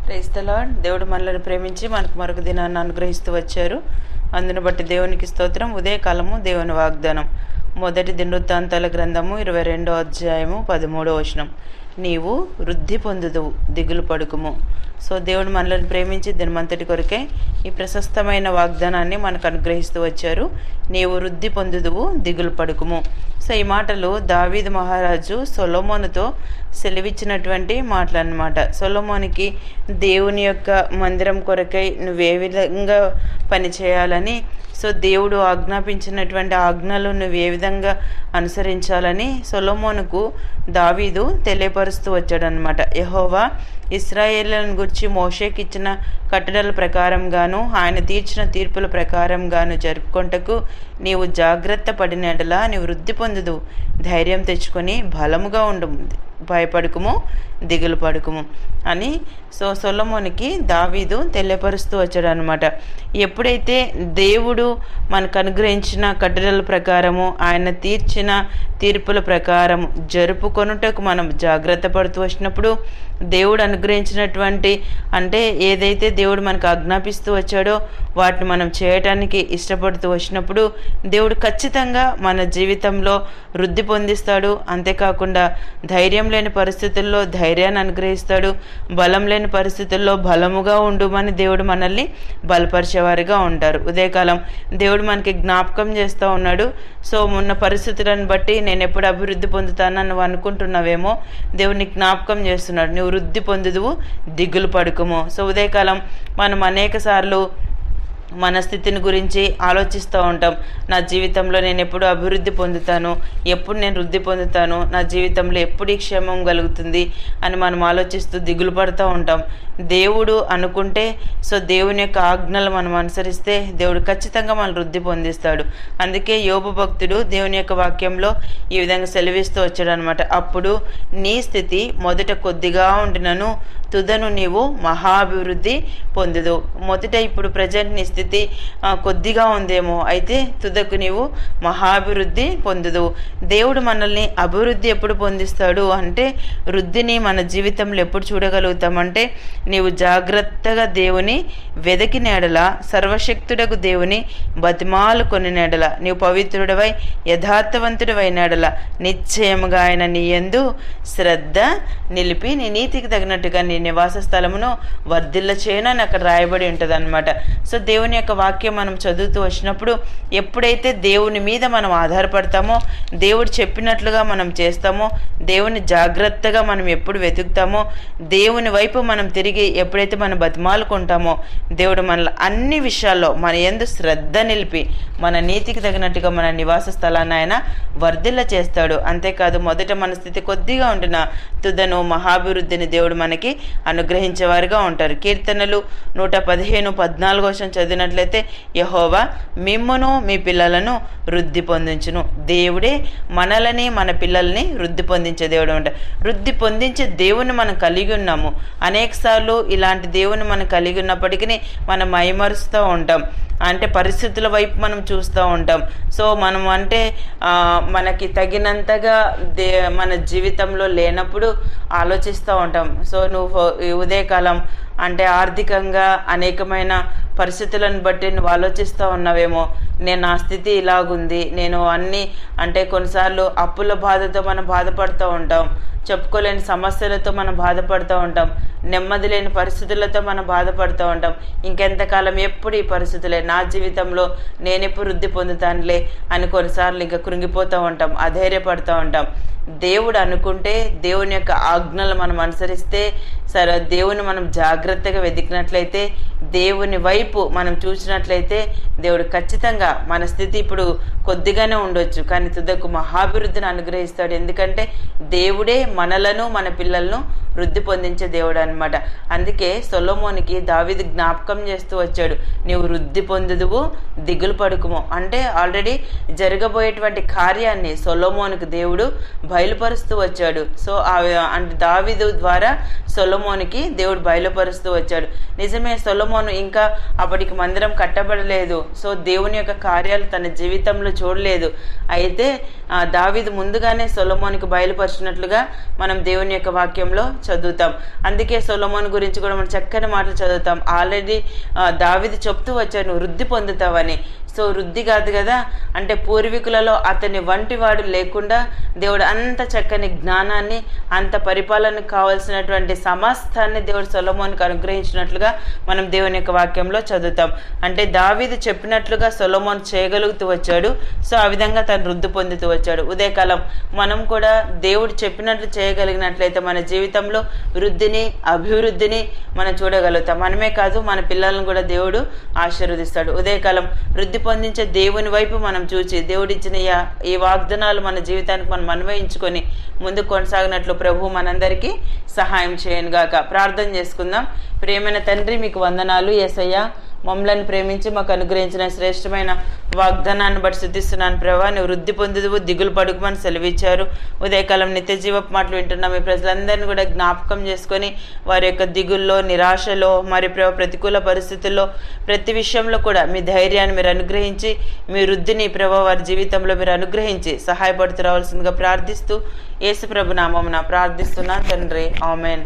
Praise the lord. దేవుడు మనల్ని ప్రేమించి మనకు మరొక దినాన్ని అనుగ్రహిస్తూ వచ్చారు. అందును బట్టి దేవునికి స్తోత్రం. ఉదయకాలము దేవుని వాగ్దానం. మొదటి దినవృత్తాంతాల గ్రంథము 22వ అధ్యాయము 13వ వచనం. నీవు వృద్ధి పొందుదువు, దిగులు పడుకుము. సో దేవుడు మనల్ని ప్రేమించి దినమంతటి కొరకే ఈ ప్రశస్తమైన వాగ్దానాన్ని మనకు అనుగ్రహిస్తూ వచ్చారు. నీవు వృద్ధి పొందుదువు, దిగులు పడుకుము. సో ఈ మాటలు దావీదు మహారాజు సొలొమోనుతో సెలవిచ్చినటువంటి మాటలు అన్నమాట. సొలొమోనుకి దేవుని యొక్క మందిరం కొరకై నువ్వే విధంగా పనిచేయాలని, సో దేవుడు ఆజ్ఞాపించినటువంటి ఆజ్ఞలు నువ్వు ఏ విధంగా అనుసరించాలని సొలొమోనుకు దావీదు తెలియపరుస్తూ వచ్చాడనమాట. యెహోవా ఇశ్రాయేలులను గురించి మోషేకి ఇచ్చిన కట్టడల ప్రకారంగాను ఆయన తీర్చిన తీర్పుల ప్రకారంగాను జరుపుకొంటకు నీవు జాగ్రత్త పడినట్లా నీవు వృద్ధి పొందుదు. ధైర్యం తెచ్చుకొని బలముగా ఉండు, భయపడుకుము, దిగులు పడుకుము అని సొలొమోనుకి దావీదు తెలియపరుస్తూ వచ్చాడు అనమాట. ఎప్పుడైతే దేవుడు మనకు అనుగ్రహించిన కట్టడల ప్రకారము ఆయన తీర్చిన తీర్పుల ప్రకారం జరుపుకొనుటకు మనం జాగ్రత్త పడుతూ వచ్చినప్పుడు దేవుడు అనుగ్రహించినటువంటి అంటే ఏదైతే దేవుడు మనకు ఆజ్ఞాపిస్తూ వచ్చాడో వాటిని మనం చేయటానికి ఇష్టపడుతూ వచ్చినప్పుడు దేవుడు ఖచ్చితంగా మన జీవితంలో వృద్ధి పొందిస్తాడు. అంతేకాకుండా ధైర్యం లేని పరిస్థితుల్లో ధైర్యాన్ని అనుగ్రహిస్తాడు. బలం లేని పరిస్థితుల్లో బలముగా ఉండుమని దేవుడు మనల్ని బలపరిచేవారిగా ఉంటారు. ఉదయకాలం దేవుడు మనకి జ్ఞాపకం చేస్తూ ఉన్నాడు. సో ఉన్న పరిస్థితులను బట్టి నేను ఎప్పుడు అభివృద్ధి పొందుతానని నువ్వు అనుకుంటున్నావేమో, దేవుడిని జ్ఞాపకం చేస్తున్నాడు. నువ్వు వృద్ధి పొందుదువు, దిగులు పడుకుము. సో ఉదయకాలం మనం అనేక సార్లు మన స్థితిని గురించి ఆలోచిస్తూ ఉంటాం. నా జీవితంలో నేను ఎప్పుడు అభివృద్ధి పొందుతాను, ఎప్పుడు నేను వృద్ధి పొందుతాను, నా జీవితంలో ఎప్పుడు ఈ క్షేమం కలుగుతుంది అని మనం ఆలోచిస్తూ దిగులు పడుతూ ఉంటాం. దేవుడు అనుకుంటే సో దేవుని యొక్క ఆజ్ఞలు మనం అనుసరిస్తే దేవుడు ఖచ్చితంగా మనం వృద్ధి పొందిస్తాడు. అందుకే యోబు భక్తుడు దేవుని యొక్క వాక్యంలో ఈ విధంగా సెలవిస్తూ వచ్చాడు అనమాట. అప్పుడు నీ స్థితి మొదట కొద్దిగా ఉండినను తుదను నీవు మహాభివృద్ధి పొందుదు. మొదట ఇప్పుడు ప్రజెంట్ నీ స్థితి కొద్దిగా ఉందేమో, అయితే తుదకు నీవు మహాభివృద్ధి పొందుదు. దేవుడు మనల్ని అభివృద్ధి ఎప్పుడు పొందిస్తాడు అంటే వృద్ధిని మన జీవితంలో ఎప్పుడు చూడగలుగుతామంటే నీవు జాగ్రత్తగా దేవుని వెదకిన ఎడల, సర్వశక్తుడకు దేవుని బతిమాలు కొనిన ఎడల, నీవు పవిత్రుడవై యథార్థవంతుడవైన ఎడల నిశ్చయముగా ఆయన నీ యందు శ్రద్ధ నిలిపి నీ నీతికి తగినట్టుగా నీ నివాస స్థలమును వర్ధిల్ల చేయను అని అక్కడ రాయబడి ఉంటుంది అనమాట. సో దేవుని యొక్క వాక్యం మనం చదువుతూ వచ్చినప్పుడు ఎప్పుడైతే దేవుని మీద మనం ఆధారపడతామో, దేవుడు చెప్పినట్లుగా మనం చేస్తామో, దేవుని జాగ్రత్తగా మనం ఎప్పుడు వెతుకుతామో, దేవుని వైపు మనం తిరిగి ఎప్పుడైతే మనం బతిమాలుకుంటామో దేవుడు మనల్ని అన్ని విషయాల్లో మన యందు శ్రద్ధ నిలిపి మన నీతికి తగినట్టుగా మన నివాస స్థలాన్ని ఆయన వర్ధిల్ల చేస్తాడు. అంతేకాదు మొదట మన స్థితి కొద్దిగా ఉండిన తుదను మహాభివృద్ధిని దేవుడు మనకి అనుగ్రహించేవారుగా ఉంటారు. కీర్తనలు 115:14 చదివినట్లయితే యెహోవా మిమ్మును మీ పిల్లలను వృద్ధి పొందించును. దేవుడే మనలని మన పిల్లల్ని వృద్ధి పొందించే దేవుడు ఉంటాడు. వృద్ధి పొందించే దేవుని మనం కలిగి ఉన్నాము. అనేక సార్లు ఇలాంటి దేవుని మనం కలిగి ఉన్నప్పటికీ మనం మైమరుస్తూ ఉంటాం. అంటే పరిస్థితుల వైపు మనం చూస్తూ ఉంటాం. సో మనం అంటే మనకి తగినంతగా మన జీవితంలో లేనప్పుడు ఆలోచిస్తూ ఉంటాం. సో నువ్వు ఉదయకాలం అంటే ఆర్థికంగా అనేకమైన పరిస్థితులను బట్టి నువ్వు ఆలోచిస్తూ ఉన్నావేమో, నేను నా స్థితి ఇలాగుంది, నేను అన్నీ అంటే కొన్నిసార్లు అప్పుల బాధతో మనం బాధపడుతూ ఉంటాం, చెప్పుకోలేని సమస్యలతో మనం బాధపడుతూ ఉంటాం, నెమ్మది లేని పరిస్థితులతో మనం బాధపడుతూ ఉంటాం. ఇంకెంతకాలం ఎప్పుడు ఈ పరిస్థితులే, నా జీవితంలో నేను ఎప్పుడు వృద్ధి పొందుతానులే అని కొన్నిసార్లు ఇంకా కృంగిపోతూ ఉంటాం, అధైర్యపడుతూ ఉంటాం. దేవుడు అనుకుంటే దేవుని యొక్క ఆజ్ఞలు మనం అనుసరిస్తే సరే, దేవుని మనం జాగ్రత్తగా వెతికినట్లయితే, దేవుని వైపు మనం చూసినట్లయితే దేవుడు ఖచ్చితంగా మన స్థితి ఇప్పుడు కొద్దిగానే ఉండొచ్చు కానీ తుదకు మహాభివృద్ధిని అనుగ్రహిస్తాడు. ఎందుకంటే దేవుడే మనలను మన పిల్లలను వృద్ధి పొందించే దేవుడు అనమాట. అందుకే సొలొమోనుకి దావీదు జ్ఞాపకం చేస్తూ వచ్చాడు, నీవు వృద్ధి పొందుదువు, దిగులు పడుకుము. అంటే ఆల్రెడీ జరగబోయేటువంటి కార్యాన్ని సొలొమోనుకు దేవుడు బయలుపరుస్తూ వచ్చాడు. సో అంటే దావీదు ద్వారా సొలొమోనుకి దేవుడు బయలుపరుస్తూ వచ్చాడు. నిజమే, సొలొమోను ఇంకా అప్పటికి మందిరం కట్టబడలేదు. సో దేవుని యొక్క కార్యాలు తన జీవితంలో చూడలేదు. అయితే దావీదు ముందుగానే సొలొమోనుకి బయలుపరిచినట్లుగా మనం దేవుని యొక్క వాక్యంలో చదువుతాం. అందుకే సొలొమోను గురించి కూడా మనం చక్కని మాటలు చదువుతాం. ఆల్రెడీ దావీదు చెప్తూ వచ్చాడు, నువ్వు వృద్ధి పొందుతావని. సో వృద్ధి కాదు కదా, అంటే పూర్వీకులలో అతని వంటి వాడు లేకుండా దేవుడు అంత చక్కని జ్ఞానాన్ని, అంత పరిపాలనకు కావాల్సినటువంటి సమస్తాన్ని దేవుడు సొలొమోనుకు అనుగ్రహించినట్లుగా మనం దేవుని యొక్క వాక్యంలో చదువుతాం. అంటే దావీదు చెప్పినట్లుగా సొలొమోను చేయగలుగుతూ వచ్చాడు. సో ఆ విధంగా తను వృద్ధి పొందుతూ వచ్చాడు. ఉదయకాలం మనం కూడా దేవుడు చెప్పినట్లు చేయగలిగినట్లయితే మన జీవితంలో వృద్ధిని, అభివృద్ధిని మనం చూడగలుగుతాం. మనమే కాదు, మన పిల్లలను కూడా దేవుడు ఆశీర్వదిస్తాడు. ఉదయకాలం వృద్ధి పొందించే దేవుని వైపు మనం చూసి దేవుడిచ్చిన ఈ వాగ్దానాలు మన జీవితానికి మనం అన్వయించుకొని ముందుకు కొనసాగినట్లు ప్రభు మనందరికీ సహాయం చేయను గాక. ప్రార్థన చేసుకుందాం. ప్రియమైన తండ్రి, మీకు వందనాలు. యేసయ్యా, మమ్మల్ని ప్రేమించి మాకు అనుగ్రహించిన శ్రేష్టమైన వాగ్దానాన్ని బట్టి స్తుతిస్తున్నాను ప్రభా. నువ్వు వృద్ధి పొందుదువు, దిగులు పడుకోమని సెలవిచ్చారు. ఉదయకాలం నిత్య జీవపు మాటలు వింటున్నాం. మీ ప్రజలందరినీ కూడా జ్ఞాపకం చేసుకొని వారి యొక్క దిగుల్లో, నిరాశలో, మరి ప్రతికూల పరిస్థితుల్లో, ప్రతి విషయంలో కూడా మీ ధైర్యాన్ని మీరు అనుగ్రహించి, మీ వృద్ధిని ప్రభా వారి జీవితంలో మీరు అనుగ్రహించి సహాయపడుతూ రావాల్సిందిగా ప్రార్థిస్తూ యేసు ప్రభు నామమున ప్రార్థిస్తున్నాను తండ్రి. ఆమెన్.